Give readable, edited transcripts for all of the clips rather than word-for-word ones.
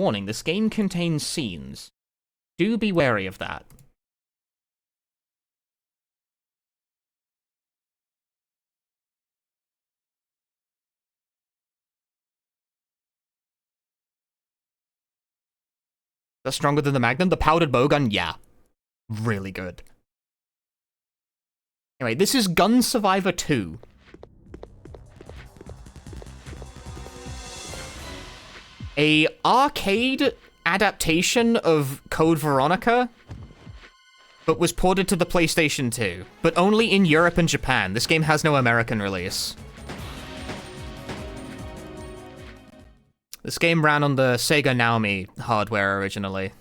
Warning, this game contains scenes. Do be wary of that. That's stronger than the Magnum? The powdered bowgun? Yeah. Really good. Anyway, this is Gun Survivor 2. A arcade adaptation of Code Veronica, but was ported to the PlayStation 2, but only in Europe and Japan. This game has no American release. This game ran on the Sega Naomi hardware originally.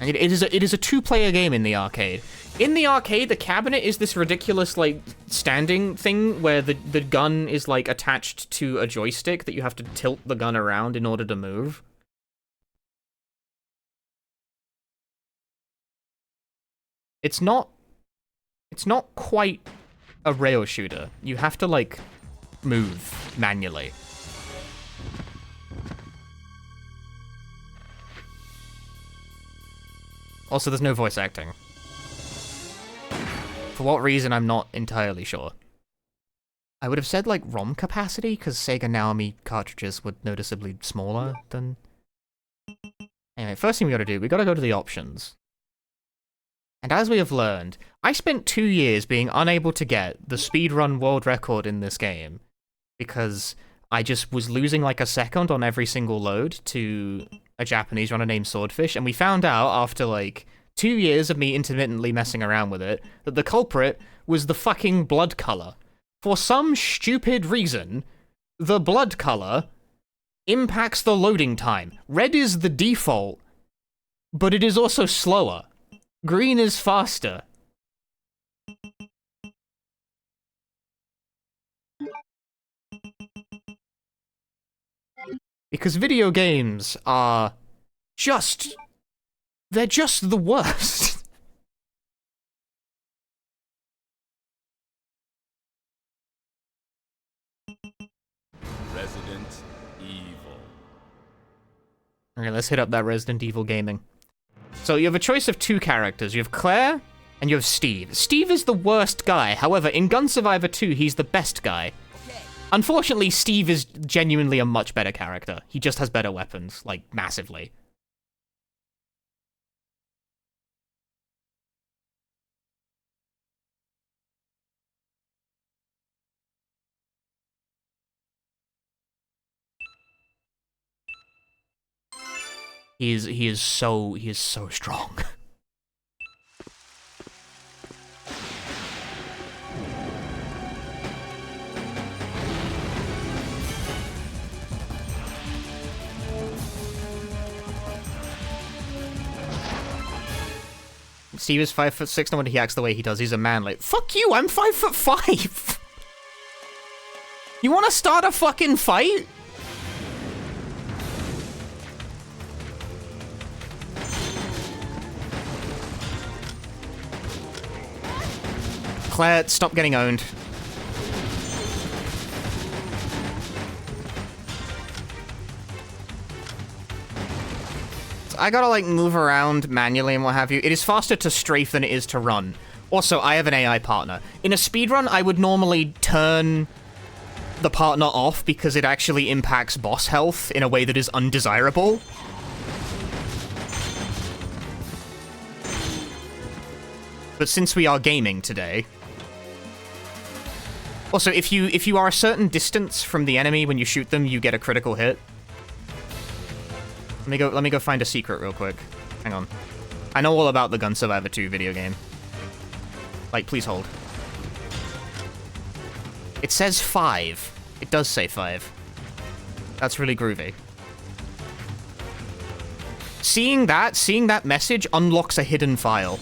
And it is a two-player game in the arcade. In the arcade, the cabinet is this ridiculous, like, standing thing where the gun is, like, attached to a joystick that you have to tilt the gun around in order to move. It's not quite a rail shooter. You have to, like, move manually. Also, there's no voice acting. For what reason, I'm not entirely sure. I would have said, like, ROM capacity, because Sega Naomi cartridges were noticeably smaller than... Anyway, first thing we gotta do, we gotta go to the options. And as we have learned, I spent 2 years being unable to get the speedrun world record in this game, because I just was losing, like, a second on every single load to a Japanese runner named Swordfish, and we found out after, like, 2 years of me intermittently messing around with it, that the culprit was the fucking blood color. For some stupid reason, the blood color impacts the loading time. Red is the default, but it is also slower. Green is faster. Because video games are just... they're just the worst. Resident Evil. Okay, let's hit up that Resident Evil gaming. So you have a choice of two characters. You have Claire, and you have Steve. Steve is the worst guy. However, in Gun Survivor 2, he's the best guy. Unfortunately, Steve is genuinely a much better character. He just has better weapons, like, massively. He is so strong. Steve is 5'6", no wonder he acts the way he does. He's a man. Like, fuck you, I'm 5'5". You wanna start a fucking fight? Claire, stop getting owned. I gotta, like, move around manually and what have you. It is faster to strafe than it is to run. Also, I have an AI partner. In a speedrun, I would normally turn the partner off because it actually impacts boss health in a way that is undesirable. But since we are gaming today... Also, if you are a certain distance from the enemy when you shoot them, you get a critical hit. Let me go find a secret real quick. Hang on. I know all about the Gun Survivor 2 video game. Like, please hold. It says 5. It does say 5. That's really groovy. Seeing that message unlocks a hidden file.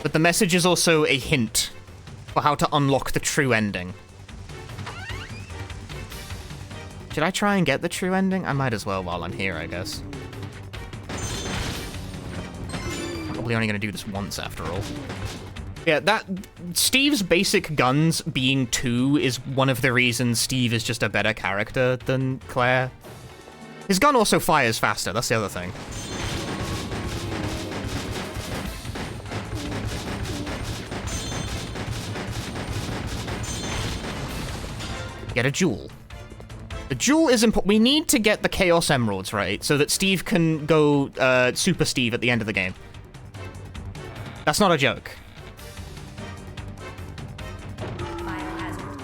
But the message is also a hint for how to unlock the true ending. Should I try and get the true ending? I might as well while I'm here, I guess. probably only going to do this once after all. Yeah, that Steve's basic guns being 2 is one of the reasons Steve is just a better character than Claire. His gun also fires faster, that's the other thing. Get a jewel. The jewel is important. We need to get the Chaos Emeralds right so that Steve can go Super Steve at the end of the game. That's not a joke.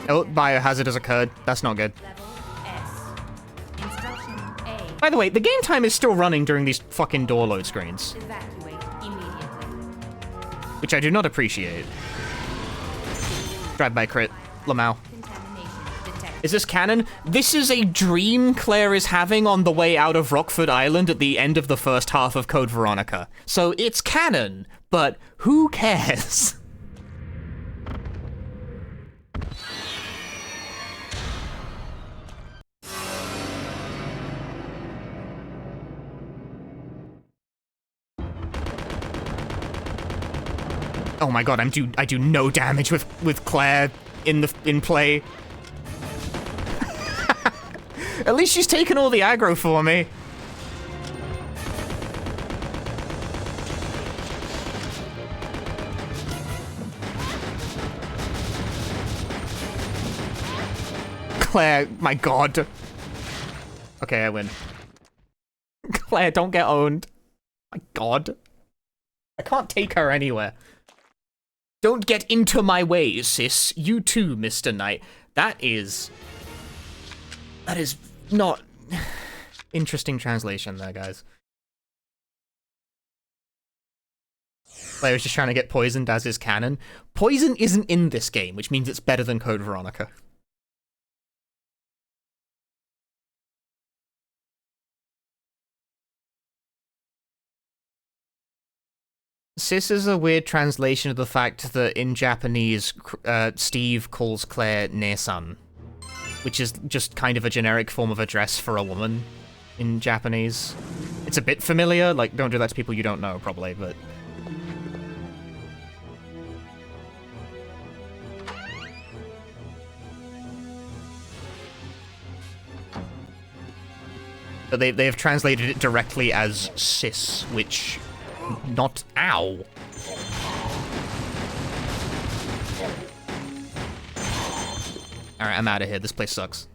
Oh, biohazard has occurred. That's not good. By the way, the game time is still running during these fucking door load screens. Which I do not appreciate. Drive by crit. Lamau. Is this canon? This is a dream Claire is having on the way out of Rockford Island at the end of the first half of Code Veronica. So it's canon, but who cares? Oh my god, I do no damage with Claire in play. At least she's taken all the aggro for me. Claire, my god. Okay, I win. Claire, don't get owned. My god. I can't take her anywhere. Don't get into my way, sis. You too, Mr. Knight. That is not... Interesting translation there, guys. I was just trying to get poisoned as is canon. Poison isn't in this game, which means it's better than Code Veronica. Sis is a weird translation of the fact that in Japanese, Steve calls Claire Ne-san, which is just kind of a generic form of address for a woman in Japanese. It's a bit familiar, like, don't do that to people you don't know, probably, but... But they have translated it directly as sis, which... Not... Ow! Alright, I'm out of here. This place sucks.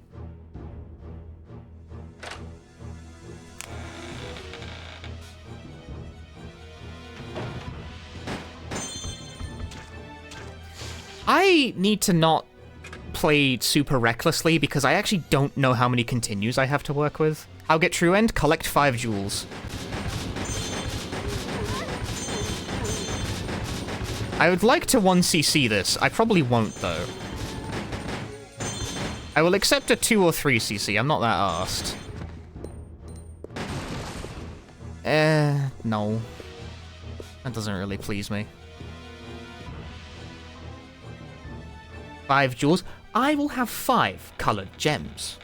I need to not play super recklessly because I actually don't know how many continues I have to work with. I'll get true end, collect 5 jewels. I would like to 1cc this. I probably won't, though. I will accept a 2 or 3cc. I'm not that arsed. No. That doesn't really please me. 5 jewels. I will have 5 colored gems.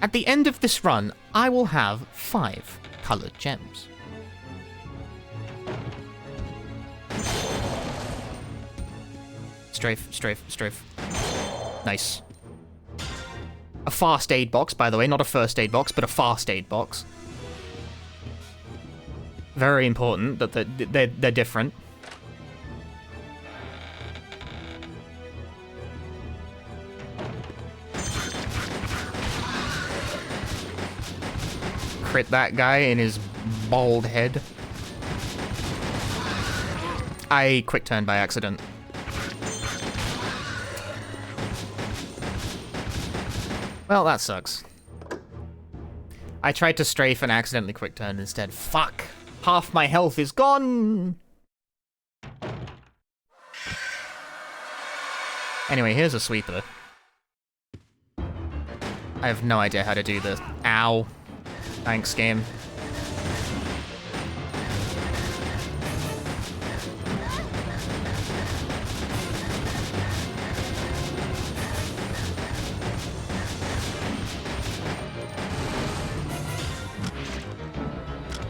At the end of this run, I will have 5 colored gems. Strafe, strafe, strafe. Nice. A fast aid box, by the way, not a first aid box, but a fast aid box. Very important that they're different. Crit that guy in his bald head. I quick turned by accident. Well, that sucks. I tried to strafe and accidentally quick turned instead. Fuck! Half my health is gone! Anyway, here's a sweeper. I have no idea how to do this. Ow. Thanks, game.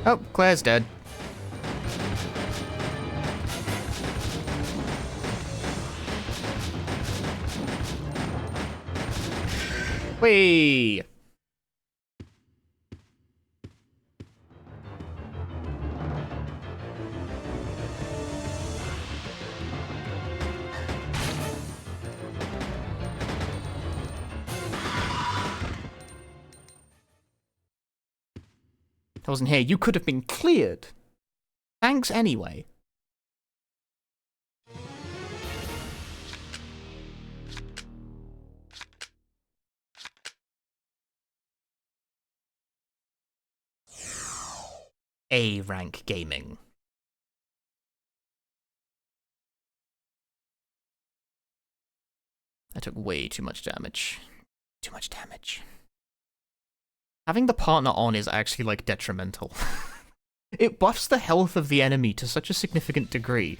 Oh, Claire's dead. Whee! I wasn't here. You could have been cleared. Thanks anyway. A rank gaming. I took way too much damage. Too much damage. Having the partner on is actually, like, detrimental. It buffs the health of the enemy to such a significant degree.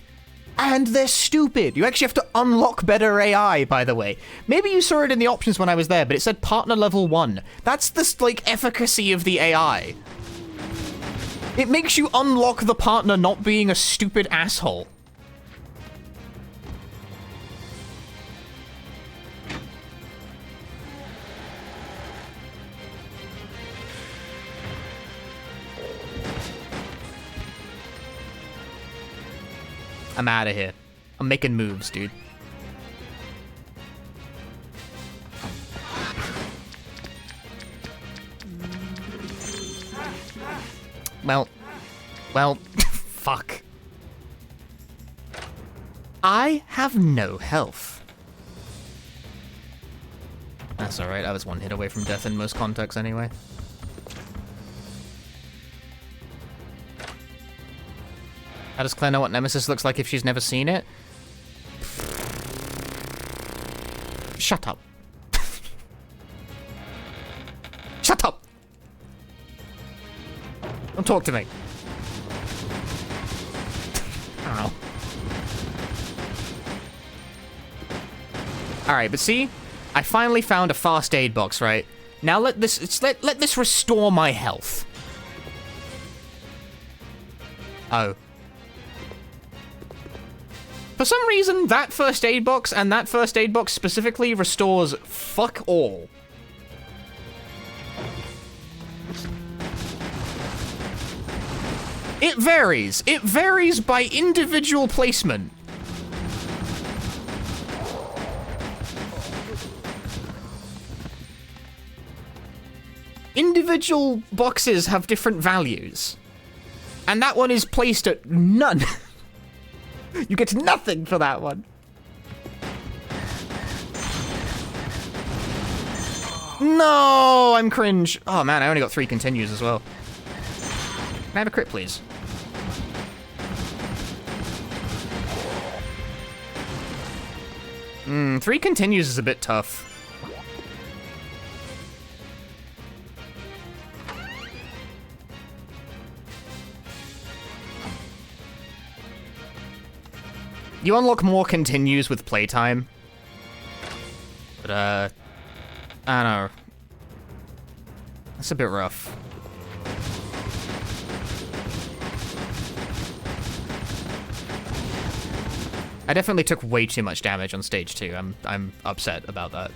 And they're stupid! You actually have to unlock better AI, by the way. Maybe you saw it in the options when I was there, but it said partner level 1. That's the, like, efficacy of the AI. It makes you unlock the partner not being a stupid asshole. I'm out of here. I'm making moves, dude. Well, fuck. I have no health. That's alright, I was one hit away from death in most contexts anyway. How does Claire know what Nemesis looks like if she's never seen it? Shut up. Shut up! Don't talk to me. I don't know. Alright, but see? I finally found a fast aid box, right? Now let this restore my health. Oh. For some reason, that first aid box and that first aid box specifically restores fuck all. It varies. It varies by individual placement. Individual boxes have different values. And that one is placed at none. You get nothing for that one. No, I'm cringe. Oh man, I only got 3 continues as well. Can I have a crit, please? Three continues is a bit tough. You unlock more continues with playtime. But, I don't know. That's a bit rough. I definitely took way too much damage on stage 2. I'm upset about that.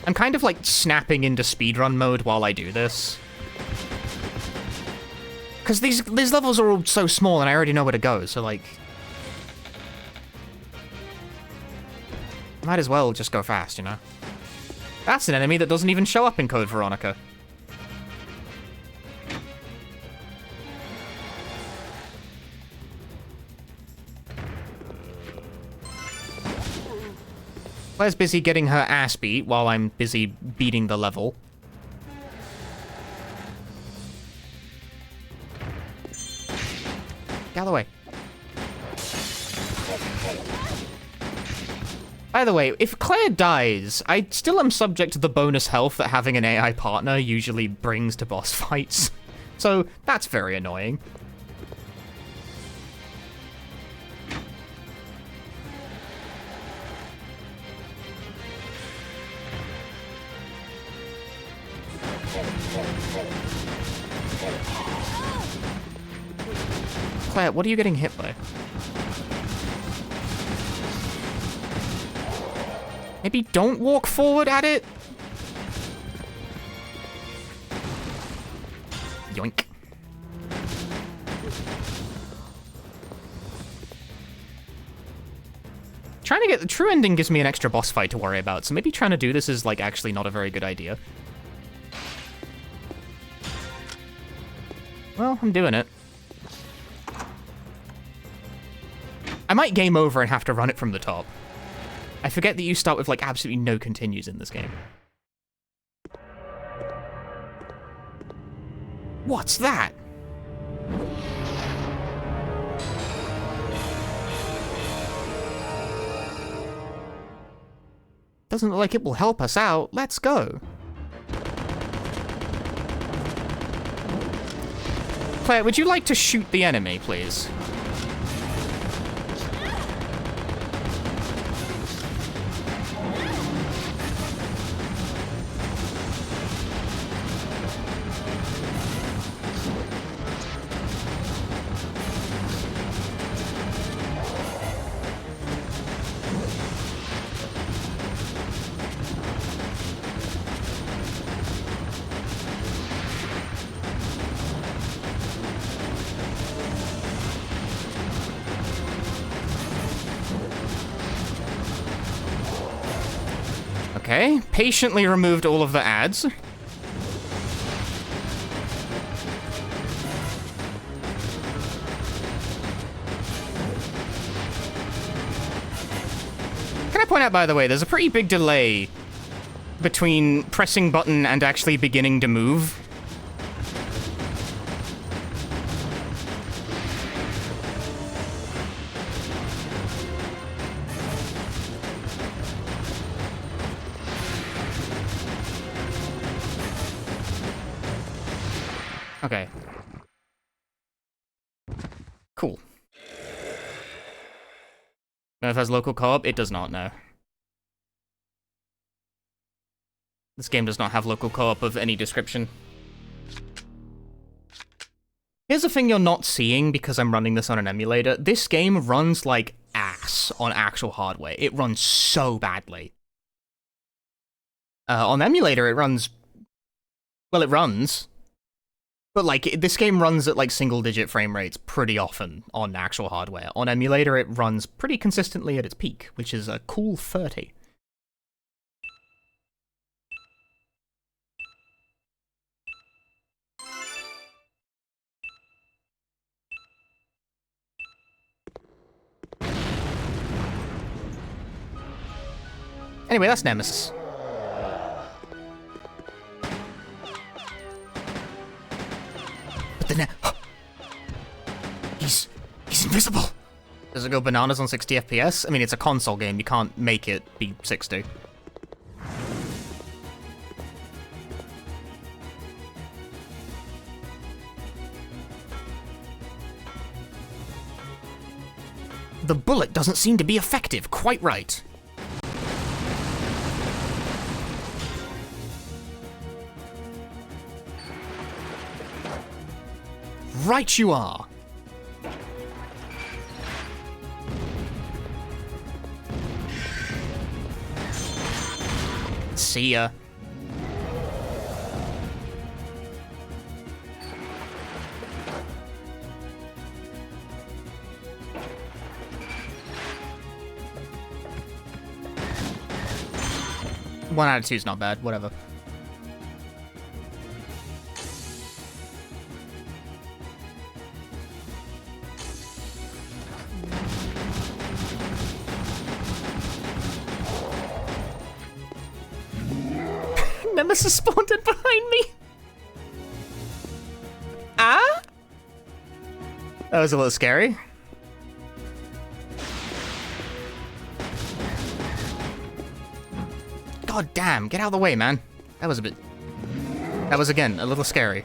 I'm kind of like snapping into speedrun mode while I do this. Because these levels are all so small and I already know where to go, so like... Might as well just go fast, you know? That's an enemy that doesn't even show up in Code Veronica. Claire's busy getting her ass beat while I'm busy beating the level. Galloway. By the way, if Claire dies, I still am subject to the bonus health that having an AI partner usually brings to boss fights. So, that's very annoying. Claire, what are you getting hit by? Maybe don't walk forward at it? Yoink. Trying to get the true ending gives me an extra boss fight to worry about, so maybe trying to do this is, like, actually not a very good idea. Well, I'm doing it. I might game over and have to run it from the top. I forget that you start with, like, absolutely no continues in this game. What's that? Doesn't look like it will help us out. Let's go. Claire, would you like to shoot the enemy, please? Okay, patiently removed all of the ads. Can I point out, by the way, there's a pretty big delay between pressing button and actually beginning to move. Okay. Cool. Know if it has local co-op? It does not, no. This game does not have local co-op of any description. Here's the thing you're not seeing because I'm running this on an emulator. This game runs like ass on actual hardware. It runs so badly. On emulator, it runs... Well, it runs. But, like, this game runs at, like, single-digit frame rates pretty often on actual hardware. On emulator, it runs pretty consistently at its peak, which is a cool 30. Anyway, that's Nemesis. He's invisible! Does it go bananas on 60 FPS? I mean, it's a console game, you can't make it be 60. The bullet doesn't seem to be effective, quite right. Right you are. See ya. One out of two is not bad, whatever. Nemesis spawned in behind me! Ah? That was a little scary. God damn, get out of the way, man. That was again, a little scary.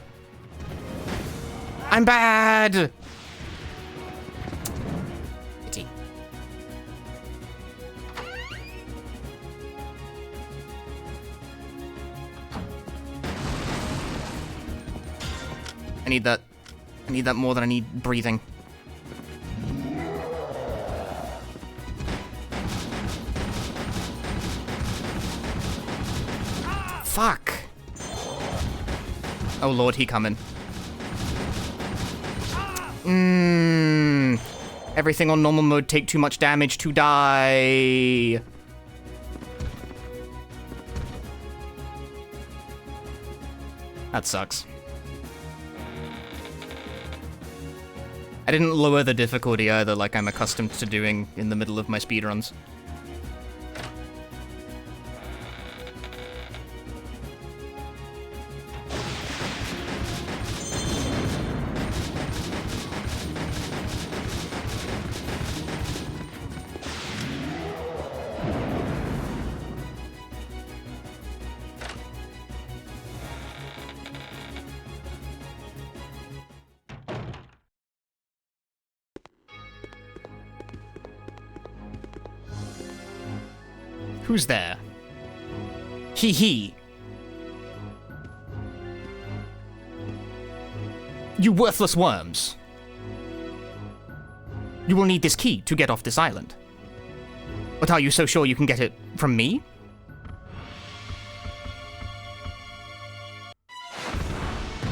I'm bad! Pity. I need that. I need that more than I need breathing. Fuck. Oh lord, he coming. Everything on normal mode take too much damage to die. That sucks. I didn't lower the difficulty either, like I'm accustomed to doing in the middle of my speedruns. Who's there? Hee hee. You worthless worms. You will need this key to get off this island. But are you so sure you can get it from me?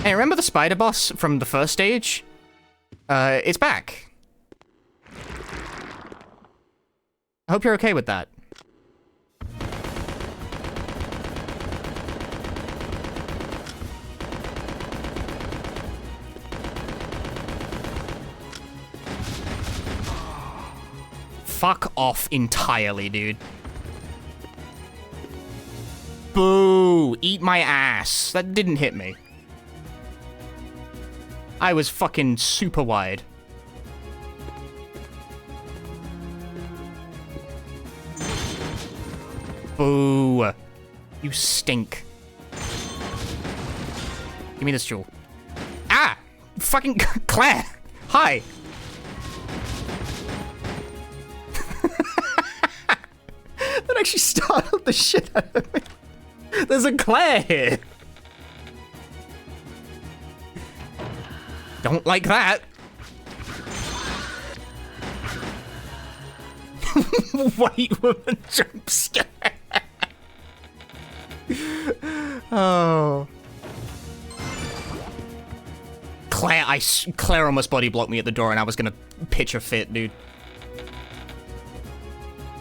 Hey, remember the spider boss from the first stage? It's back. I hope you're okay with that. Fuck off entirely, dude. Boo! Eat my ass. That didn't hit me. I was fucking super wide. Boo. You stink. Give me this jewel. Ah! Fucking Claire! Hi! That actually startled the shit out of me. There's a Claire here. Don't like that. White woman jump scare. Oh. Claire almost body blocked me at the door and I was gonna pitch a fit, dude.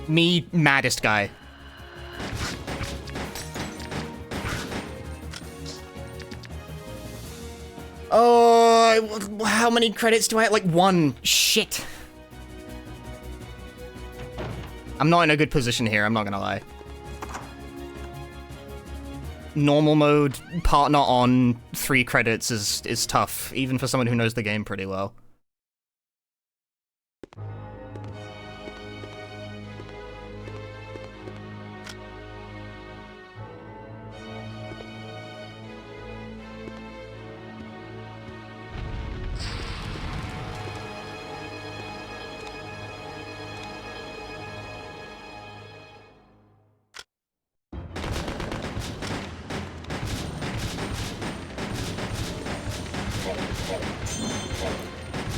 Me, maddest guy. Oh, how many credits do I have? Like one. Shit. I'm not in a good position here, I'm not gonna lie. Normal mode, partner on, 3 credits is tough, even for someone who knows the game pretty well.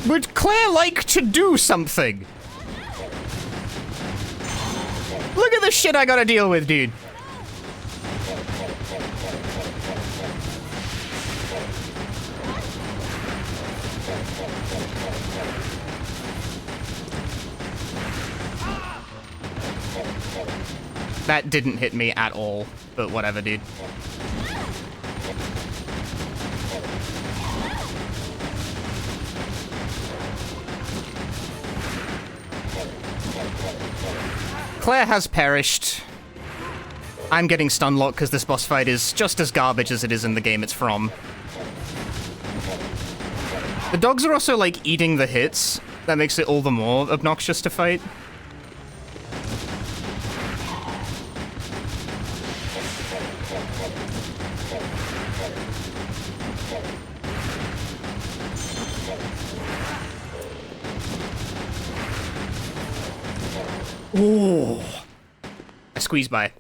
Would Claire like to do something? Look at the shit I gotta deal with, dude. That didn't hit me at all, but whatever, dude. Claire has perished. I'm getting stun locked because this boss fight is just as garbage as it is in the game it's from. The dogs are also, like, eating the hits. That makes it all the more obnoxious to fight. Ooh. I squeezed by.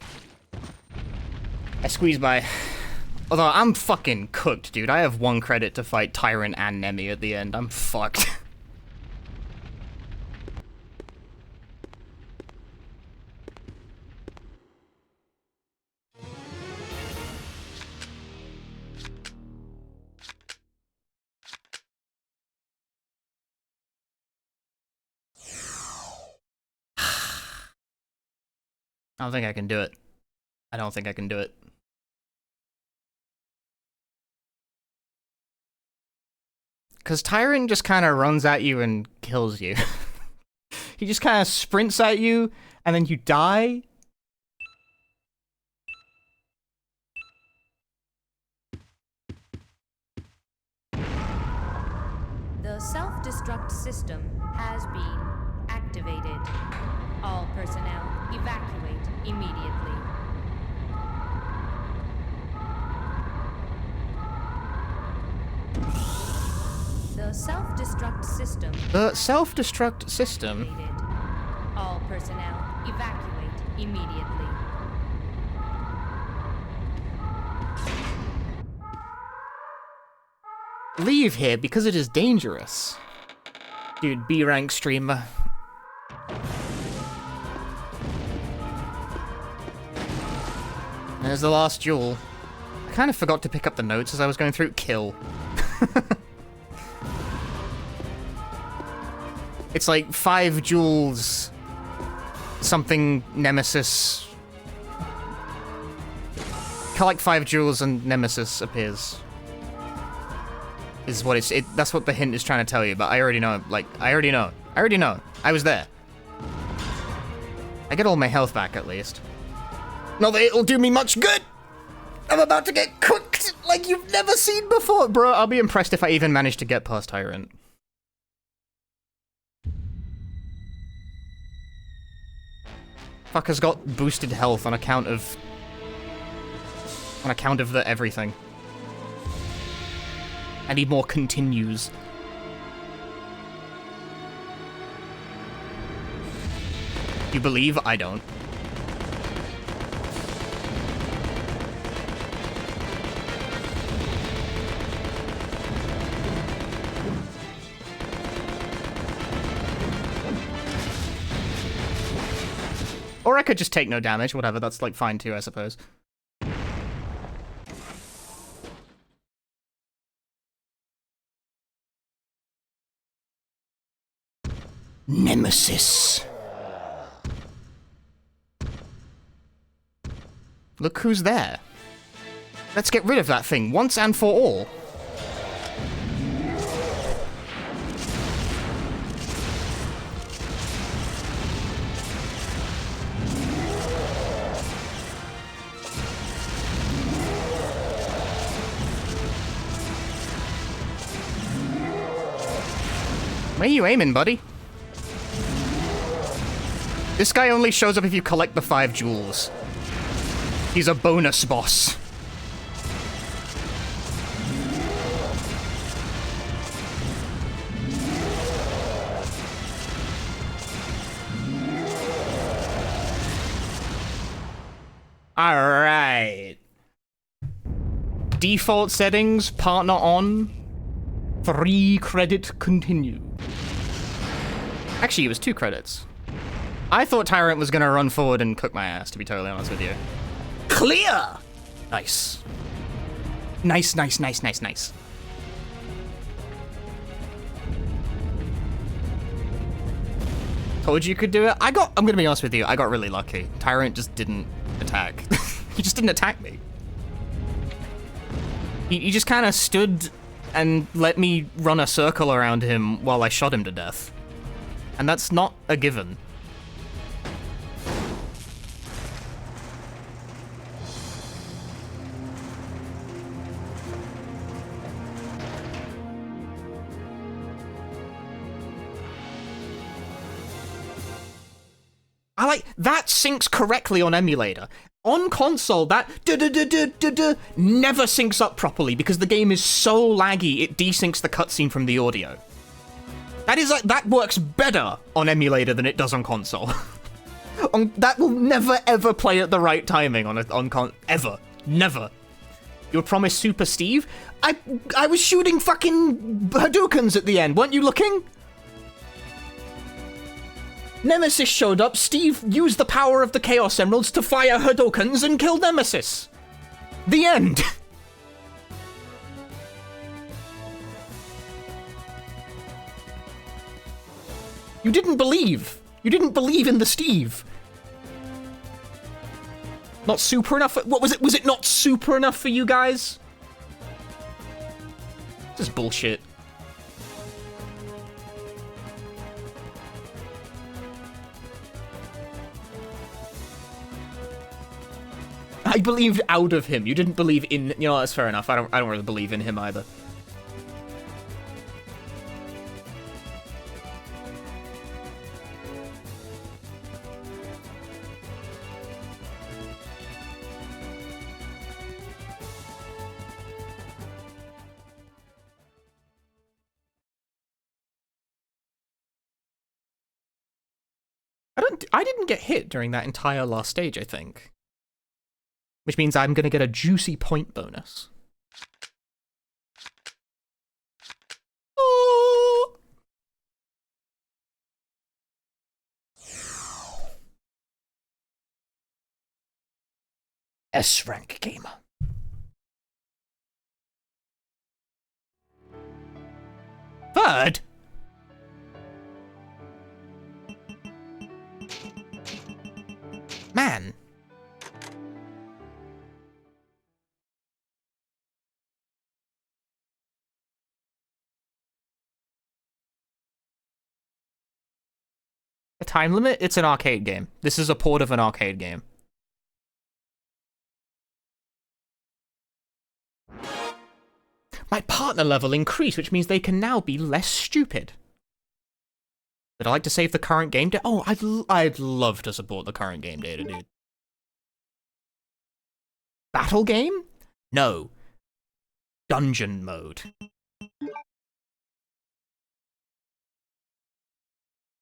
Although, I'm fucking cooked, dude. I have 1 credit to fight Tyrant and Nemi at the end. I'm fucked. I don't think I can do it. I don't think I can do it. Because Tyrant just kind of runs at you and kills you. He just kind of sprints at you, and then you die. The self-destruct system has been activated. All personnel evacuate immediately. The self-destruct system. The self-destruct system. Activated. All personnel evacuate immediately. Leave here because it is dangerous. Dude, B rank streamer. There's the last jewel. I kind of forgot to pick up the notes as I was going through. Kill. It's like 5 jewels. Something Nemesis. Collect 5 jewels and Nemesis appears. Is what that's what the hint is trying to tell you, but I already know, like, I already know. I was there. I get all my health back, at least. Not that it'll do me much good! I'm about to get cooked like you've never seen before! Bro, I'll be impressed if I even manage to get past Tyrant. Fucker's got boosted health on account of... the everything. I need more continues. You believe? I don't. Or I could just take no damage, whatever, that's like fine too, I suppose. Nemesis. Look who's there. Let's get rid of that thing once and for all. Where are you aiming, buddy? This guy only shows up if you collect the 5 jewels. He's a bonus boss. Alright. Default settings, partner on. 3 credit continue. Actually, it was 2 credits. I thought Tyrant was gonna run forward and cook my ass, to be totally honest with you. Clear! Nice. Nice, nice, nice, nice, nice. Told you could do it. I'm gonna be honest with you, I got really lucky. Tyrant just didn't attack. He just didn't attack me. He just kind of stood and let me run a circle around him while I shot him to death. And that's not a given. That syncs correctly on emulator. On console, that never syncs up properly because the game is so laggy it desyncs the cutscene from the audio. That works better on emulator than it does on console. That will never ever play at the right timing ever. Never. You were promised Super Steve? I was shooting fucking Hadoukens at the end, weren't you looking? Nemesis showed up, Steve used the power of the Chaos Emeralds to fire Hadoukens and kill Nemesis. The end. You didn't believe. You didn't believe in the Steve. Not super enough? What was it? Was it not super enough for you guys? This is bullshit. I believed out of him. You didn't believe in. You know, that's fair enough. I don't really believe in him either. I didn't get hit during that entire last stage, I think. Which means I'm gonna get a juicy point bonus. Oh! S-rank gamer. Third? Man. A time limit? It's an arcade game. This is a port of an arcade game. My partner level increased, which means they can now be less stupid. Would I like to save the current game data? Oh, I'd love to support the current game data, dude. Battle game? No. Dungeon mode.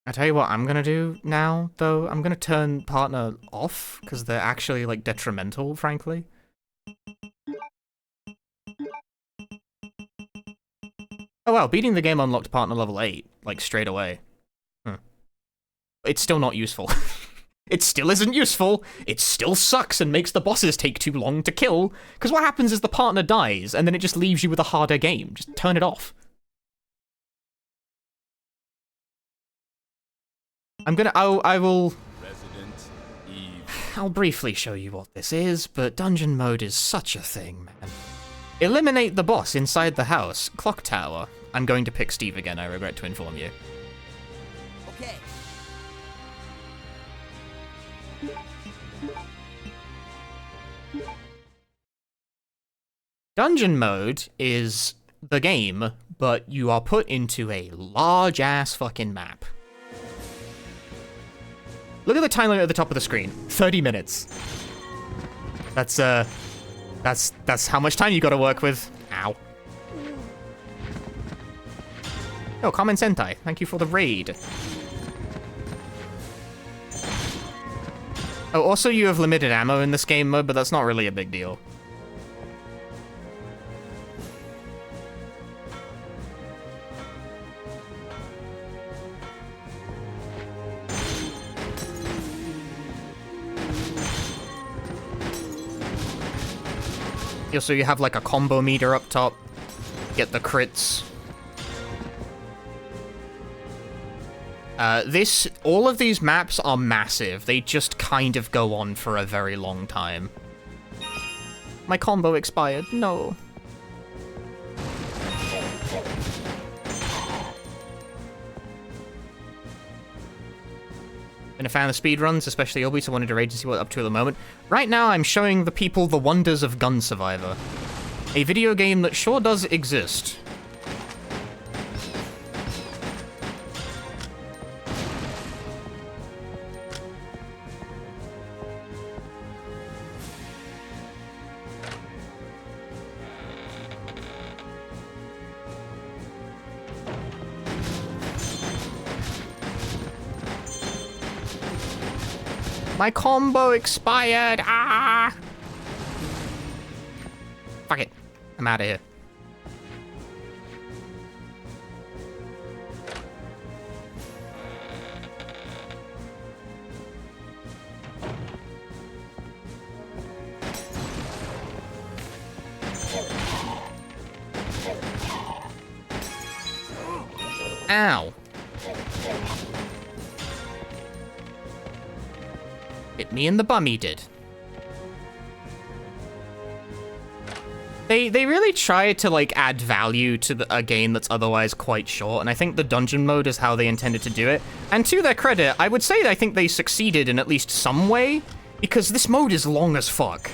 I tell you what I'm gonna do now, though. I'm gonna turn partner off, because they're actually, like, detrimental, frankly. Oh wow, beating the game unlocked partner level 8, like, straight away. It's still not useful. It still isn't useful. It still sucks and makes the bosses take too long to kill, because what happens is the partner dies, and then it just leaves you with a harder game. Just turn it off. I'll briefly show you what this is, but dungeon mode is such a thing, man. Eliminate the boss inside the house, clock tower. I'm going to pick Steve again, I regret to inform you. Okay. Dungeon mode is the game, but you are put into a large-ass fucking map. Look at the time limit at the top of the screen. 30 minutes. That's how much time you gotta work with. Ow. Oh, Kamen Sentai, thank you for the raid. Oh, also you have limited ammo in this game mode, but that's not really a big deal. So you have like a combo meter up top, get the crits. All of these maps are massive. They just kind of go on for a very long time. My combo expired, no. Been a fan of speedruns, especially Obi, so wanted to raid to see what up to at the moment. Right now, I'm showing the people the wonders of Gun Survivor. A video game that sure does exist. My combo expired! Ah! Fuck it. I'm out of here. Ow. Hit me in the bum, he did. They really try to, like, add value to a game that's otherwise quite short, and I think the dungeon mode is how they intended to do it. And to their credit, I would say that I think they succeeded in at least some way, because this mode is long as fuck.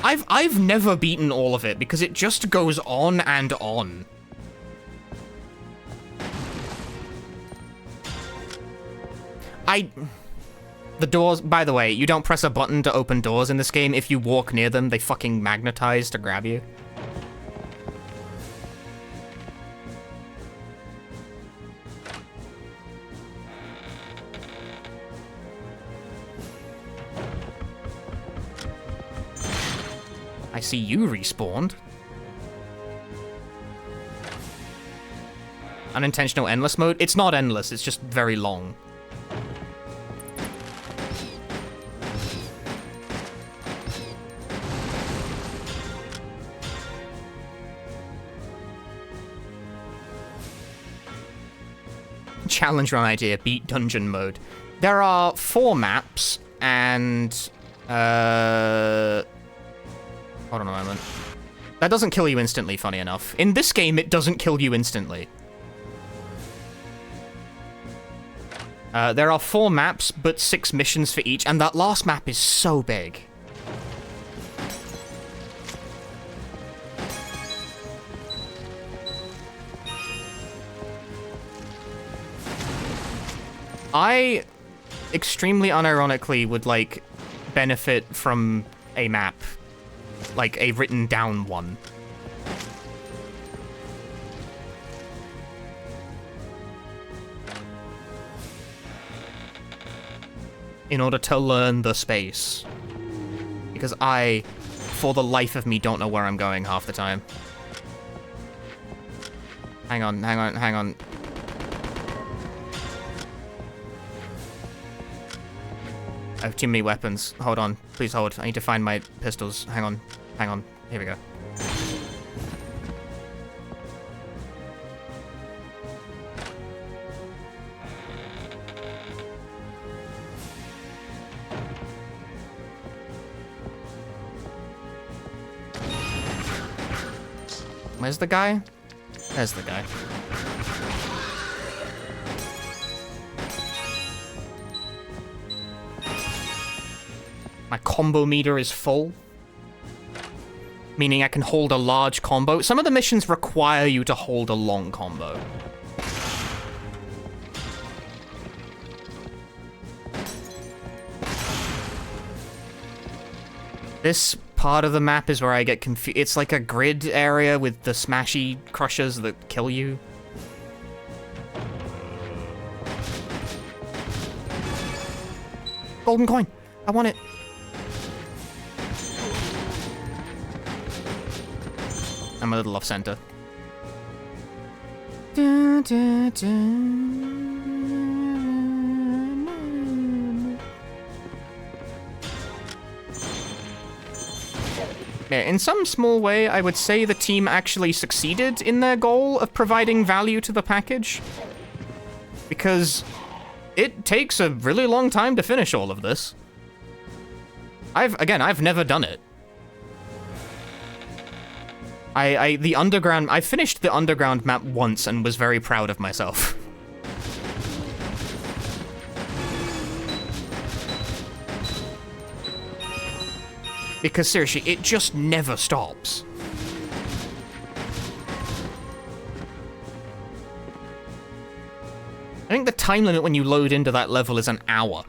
I've never beaten all of it, because it just goes on and on. The doors, by the way, you don't press a button to open doors in this game. If you walk near them, they fucking magnetize to grab you. I see you respawned. Unintentional endless mode? It's not endless, it's just very long. Challenge run idea, beat dungeon mode. There are 4 maps, and hold on a moment. That doesn't kill you instantly, funny enough. In this game, it doesn't kill you instantly. There are 4 maps, but 6 missions for each, and that last map is so big. I, extremely unironically, would, like, benefit from a map. Like, a written down one. In order to learn the space. Because I, for the life of me, don't know where I'm going half the time. Hang on, hang on, hang on. I have too many weapons. Hold on. Please hold. I need to find my pistols. Hang on. Hang on. Here we go. Where's the guy? There's the guy. My combo meter is full. Meaning I can hold a large combo. Some of the missions require you to hold a long combo. This part of the map is where I get confused. It's like a grid area with the smashy crushers that kill you. Golden coin! I want it! I'm a little off center. Yeah, in some small way, I would say the team actually succeeded in their goal of providing value to the package. Because it takes a really long time to finish all of this. I've never done it. I finished the underground map once and was very proud of myself. Because seriously, it just never stops. I think the time limit when you load into that level is an hour.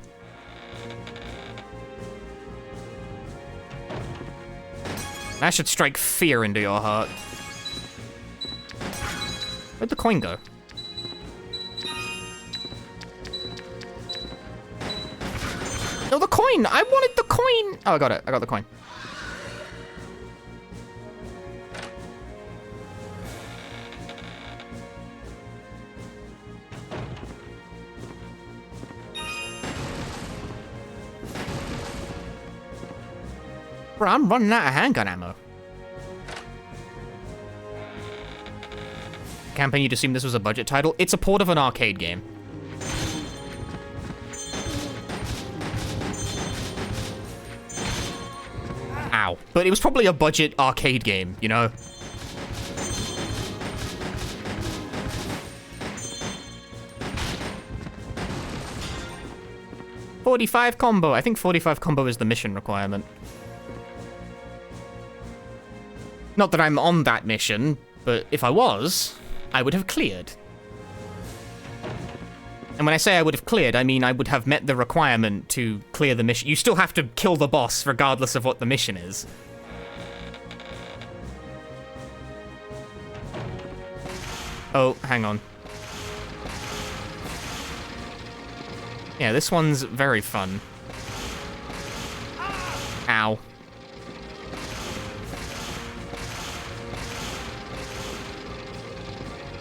That should strike fear into your heart. Where'd the coin go? coin! I wanted the coin! Oh, I got it. I got the coin. Bro, I'm running out of handgun ammo. Campaign, you'd assume this was a budget title. It's a port of an arcade game. Ow. But it was probably a budget arcade game, you know? .45 combo. I think 45 combo is the mission requirement. Not that I'm on that mission, but if I was, I would have cleared. And when I say I would have cleared, I mean I would have met the requirement to clear the mission. You still have to kill the boss regardless of what the mission is. Oh, hang on. Yeah, this one's very fun. Ow.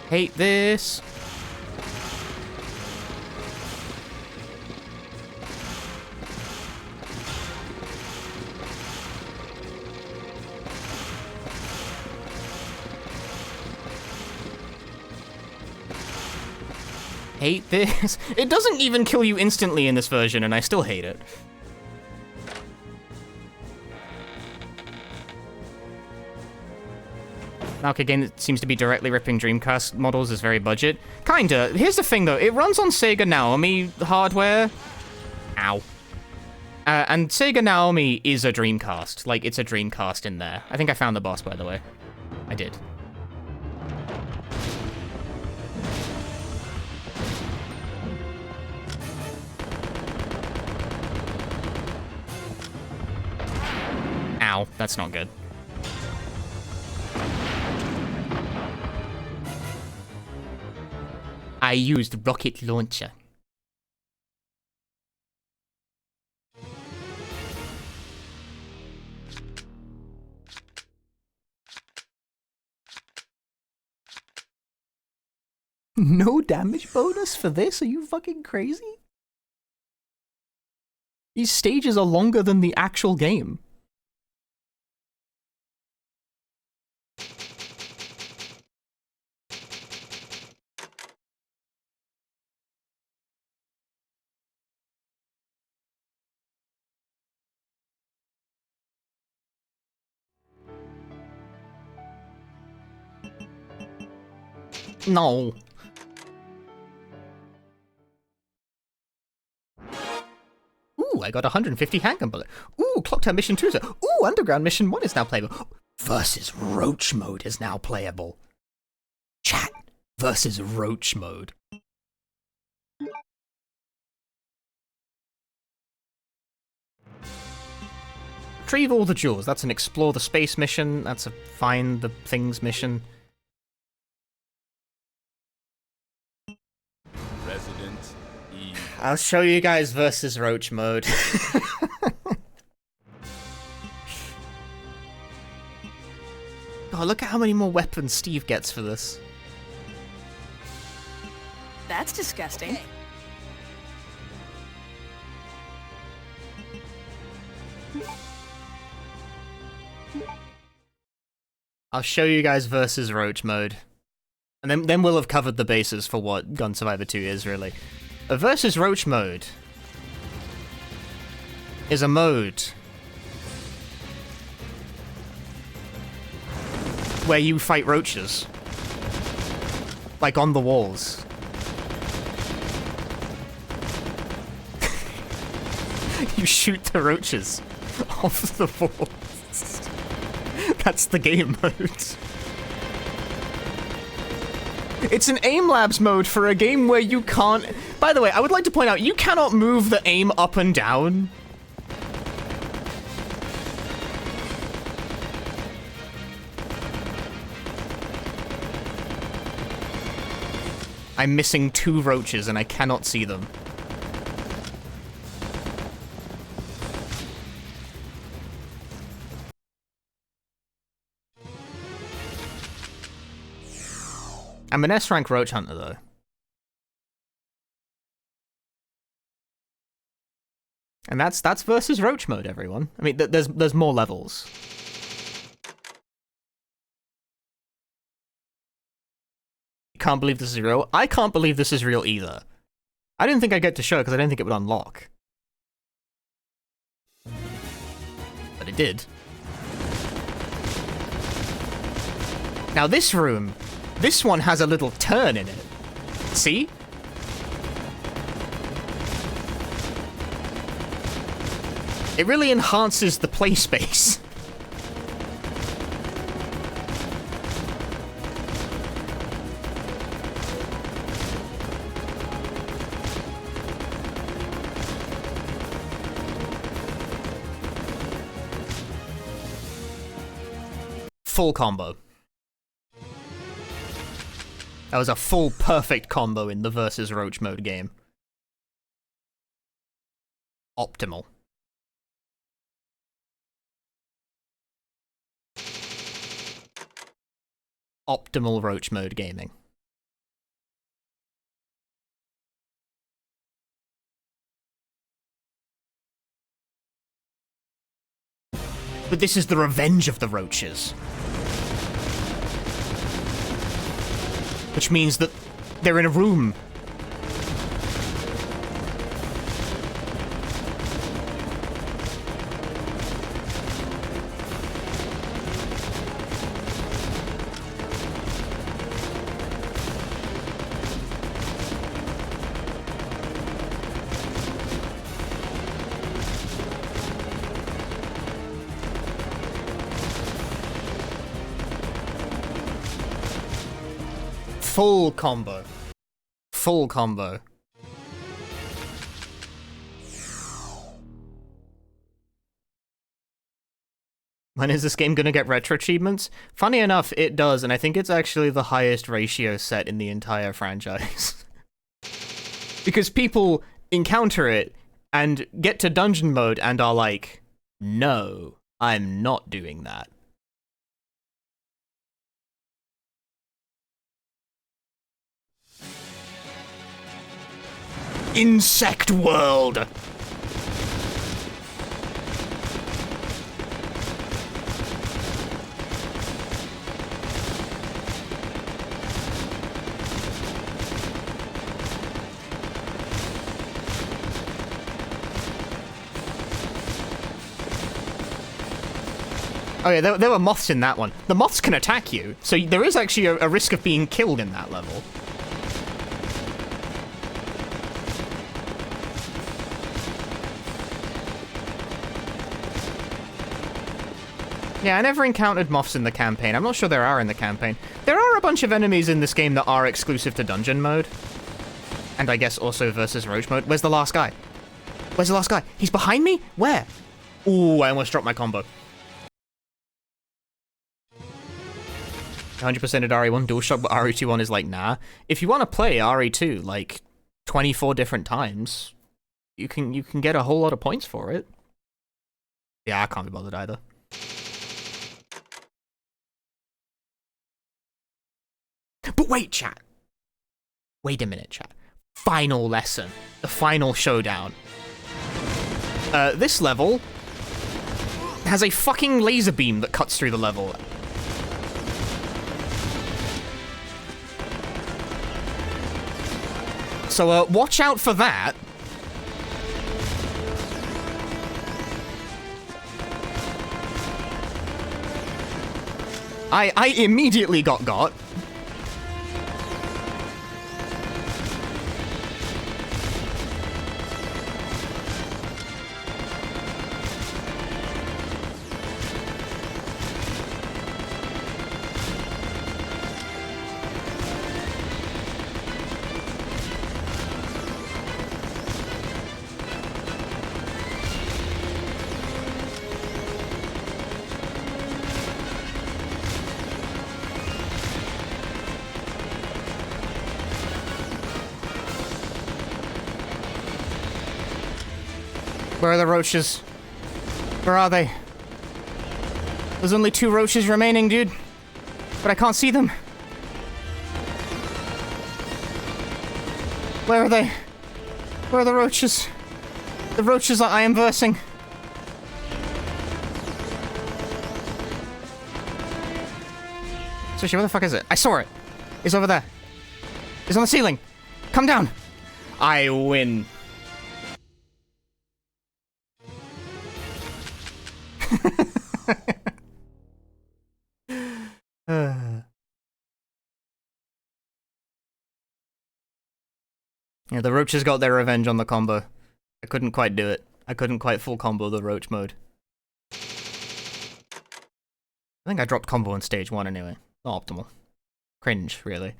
Hate this. Hate this. It doesn't even kill you instantly in this version, and I still hate it. Arcade game that seems to be directly ripping Dreamcast models is very budget. Kinda. Here's the thing, though. It runs on Sega Naomi hardware. Ow. And Sega Naomi is a Dreamcast. Like, it's a Dreamcast in there. I think I found the boss, by the way. I did. Ow. That's not good. I used rocket launcher. No damage bonus for this? Are you fucking crazy? These stages are longer than the actual game. No. Ooh, I got 150 handgun bullet. Ooh, Clock Tower Mission 2 is ooh, Underground Mission 1 is now playable. Versus Roach mode is now playable. Chat. Versus Roach mode. Retrieve all the jewels. That's an explore the space mission. That's a find the things mission. I'll show you guys versus Roach mode. Oh, look at how many more weapons Steve gets for this. That's disgusting. I'll show you guys versus Roach mode. And then we'll have covered the bases for what Gun Survivor 2 is, really. A versus Roach mode is a mode where you fight roaches. Like on the walls. You shoot the roaches off the walls. That's the game mode. It's an aim labs mode for a game where you can't... By the way, I would like to point out, you cannot move the aim up and down. I'm missing 2 roaches and I cannot see them. I'm an S-rank roach hunter, though. And that's versus roach mode, everyone. I mean, there's more levels. Can't believe this is real. I can't believe this is real either. I didn't think I'd get to show because I didn't think it would unlock. But it did. Now this room, this one has a little turn in it. See? It really enhances the play space. Full combo. That was a full perfect combo in the versus roach mode game. Optimal. Optimal roach mode gaming. But this is the revenge of the roaches. Which means that they're in a room. Full combo. Full combo. When is this game gonna get retro achievements? Funny enough, it does, and I think it's actually the highest ratio set in the entire franchise. Because people encounter it and get to dungeon mode and are like, no, I'm not doing that. Insect World! Oh yeah, there were moths in that one. The moths can attack you, so there is actually a risk of being killed in that level. Yeah, I never encountered moths in the campaign. I'm not sure there are in the campaign. There are a bunch of enemies in this game that are exclusive to dungeon mode. And I guess also versus roach mode. Where's the last guy? Where's the last guy? He's behind me? Where? Ooh, I almost dropped my combo. 100% at RE1 DualShock, but RE2 is like, nah. If you want to play RE2 like 24 different times, you can get a whole lot of points for it. Yeah, I can't be bothered either. But wait, chat. Wait a minute, chat. Final lesson. The final showdown. This level has a fucking laser beam that cuts through the level. So, watch out for that. I immediately got. Where are the roaches? Where are they? There's only 2 roaches remaining, dude. But I can't see them. Where are they? Where are the roaches? The roaches that I am versing. Sushi, where the fuck is it? I saw it. It's over there. It's on the ceiling. Come down. I win. Yeah, the roaches got their revenge on the combo. I couldn't quite do it. I couldn't quite full combo the roach mode. I think I dropped combo in stage 1 anyway. Not optimal. Cringe, really.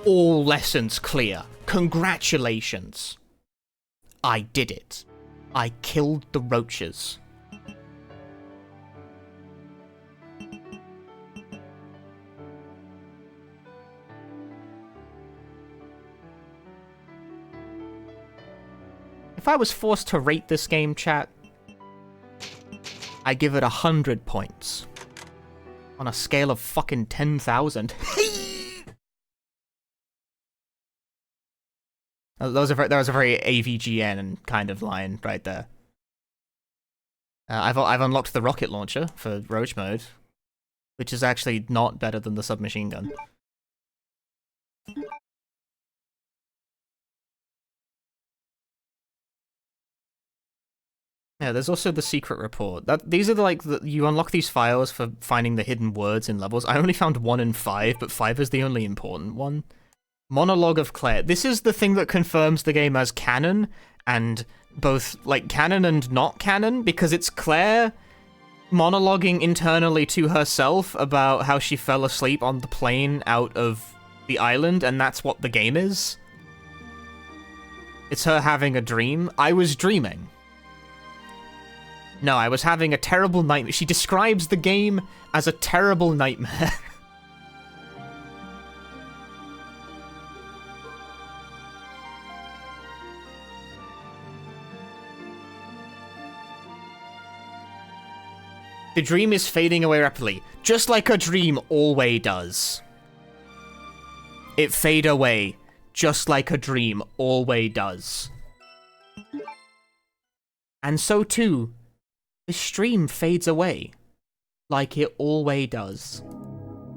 All lessons clear. Congratulations. I did it. I killed the roaches. If I was forced to rate this game, chat, I give it 100 points. On a scale of fucking 10,000. That was a very AVGN kind of line right there. I've unlocked the rocket launcher for Roach mode, which is actually not better than the submachine gun. Yeah, there's also the secret report. These are you unlock these files for finding the hidden words in levels. I only found 1 and 5, but 5 is the only important one. Monologue of Claire. This is the thing that confirms the game as canon, and both, canon and not canon, because it's Claire monologuing internally to herself about how she fell asleep on the plane out of the island, and that's what the game is. It's her having a dream. I was dreaming. No, I was having a terrible nightmare. She describes the game as a terrible nightmare. The dream is fading away rapidly, just like a dream always does. It fade away, just like a dream always does. And so too, the stream fades away, like it always does.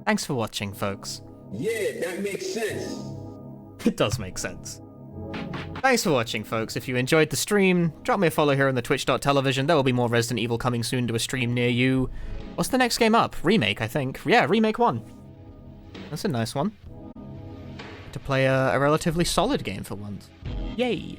Thanks for watching, folks. Yeah, that makes sense. It does make sense. Thanks for watching, folks. If you enjoyed the stream, drop me a follow here on the twitch.tv. There will be more Resident Evil coming soon to a stream near you. What's the next game up? Remake, I think. Yeah, Remake 1. That's a nice one. To play a relatively solid game for once. Yay.